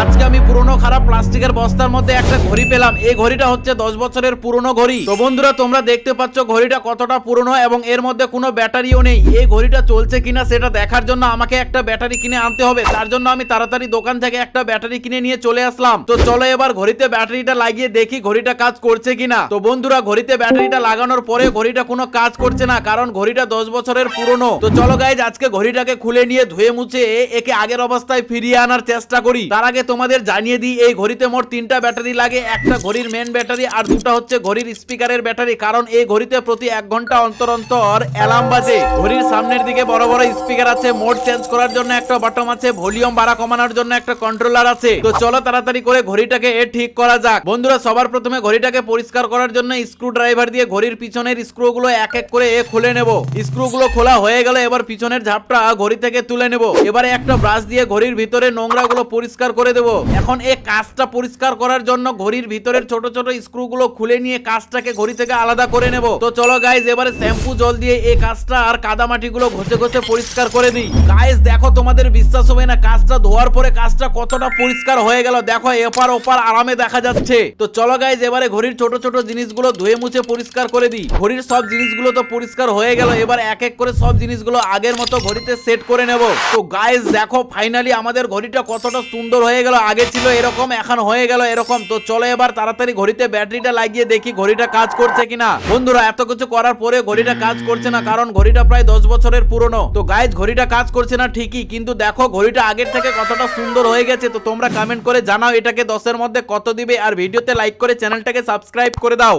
আজকে আমি পুরনো খারাপ প্লাস্টিকের বস্তার মধ্যে একটা ঘড়ি পেলাম। এই ঘড়িটা হচ্ছে 10 বছরের পুরনো ঘড়ি। তো বন্ধুরা তোমরা দেখতে পাচ্ছ ঘড়িটা কতটা পুরনো এবং এর মধ্যে কোনো ব্যাটারিও নেই। এই ঘড়িটা চলছে কিনা সেটা দেখার জন্য আমাকে একটা ব্যাটারি কিনে আনতে হবে। তার জন্য আমি তাড়াতাড়ি দোকান থেকে একটা ব্যাটারি কিনে নিয়ে চলে আসলাম। তো চলো এবার ঘড়িতে ব্যাটারিটা লাগিয়ে দেখি ঘড়িটা কাজ করছে কিনা। তো বন্ধুরা ঘড়িতে ব্যাটারিটা লাগানোর পরে ঘড়িটা কোনো কাজ করছে না, কারণ ঘড়িটা 10 বছরের পুরনো। তো চলো গাইজ আজকে ঘড়িটাকে খুলে নিয়ে ধুয়ে মুছে একে আগের অবস্থায় ফিরিয়ে আনার চেষ্টা করি। তার আগে তোমাদের জানিয়ে দিই এই ঘড়িতে মোট 3টা ব্যাটারি লাগে। একটা ঘড়ির মেন ব্যাটারি আর দুটা হচ্ছে ঘড়ির স্পিকারের ব্যাটারি, কারণ এই ঘড়িতে প্রতি 1 ঘন্টা অন্তর অন্তর অ্যালার্ম বাজে। ঘড়ির সামনের দিকে বড় বড় স্পিকার আছে, মোড চেঞ্জ করার জন্য একটা বাটন আছে, ভলিউম বাড়া কমানোর জন্য একটা কন্ট্রোলার আছে। তো চলো তাড়াতাড়ি করে ঘড়িটাকে ঠিক করা যাক। বন্ধুরা সবার প্রথমে ঘড়িটাকে পরিষ্কার করার জন্য স্ক্রু ড্রাইভার দিয়ে ঘড়ির পিছনের স্ক্রুগুলো এক এক করে খুলে নেব। স্ক্রুগুলো খোলা হয়ে গেলে এবার পিছনের ঝাপটা ঘড়ি থেকে তুলে নেব। এবারে একটা ব্রাশ দিয়ে ঘড়ির ভিতরে নোংরাগুলো পরিষ্কার করে দেব। এখন এই কাঁচটা পরিষ্কার করার জন্য ঘড়ির ভিতরের ছোট ছোট স্ক্রুগুলো খুলে নিয়ে কাঁচটাকে ঘড়ি থেকে আলাদা করে নেব। তো চলো গাইজ এবারে শ্যাম্পু জল দিয়ে এই কাঁচটা আর কাদামাটিগুলো ঘষে ঘষে পরিষ্কার করে দিই। গাইজ দেখো তোমাদের বিশ্বাস হবে না, কাঁচটা ধোয়ার পরে কাঁচটা কতটা পরিষ্কার হয়ে গেল। দেখো এপার ওপার আরামে দেখা যাচ্ছে। তো চলো গাইজ এবারে ঘড়ির ছোট ছোট জিনিসগুলো ধুয়ে মুছে পরিষ্কার করে দিই। ঘড়ির সব জিনিসগুলো তো পরিষ্কার হয়ে গেল, এবার এক এক করে সব জিনিসগুলো আগের মতো ঘড়িতে সেট করে নেব। তো গাইজ দেখো ফাইনালি আমাদের ঘড়িটা কতটা সুন্দর হয়ে গেল। আগে ছিল এরকম, এখন হয়ে গেল এরকম। তো চলো এবার তাড়াতাড়ি ঘড়িতে ব্যাটারিটা লাগিয়ে দেখি ঘড়িটা কাজ করছে কিনা। বন্ধুরা এত কিছু করার পরে ঘড়িটা কাজ করছে না, কারণ ঘড়িটা প্রায় 10 বছরের পুরনো। তো গাইজ ঘড়িটা কাজ করছে না ঠিকই, কিন্তু দেখো ঘড়িটা আগের থেকে কতটা সুন্দর হয়ে গেছে। তো তোমরা কমেন্ট করে জানাও এটাকে 10 এর মধ্যে কত দিবে, আর ভিডিওতে লাইক করে চ্যানেলটাকে সাবস্ক্রাইব করে দাও।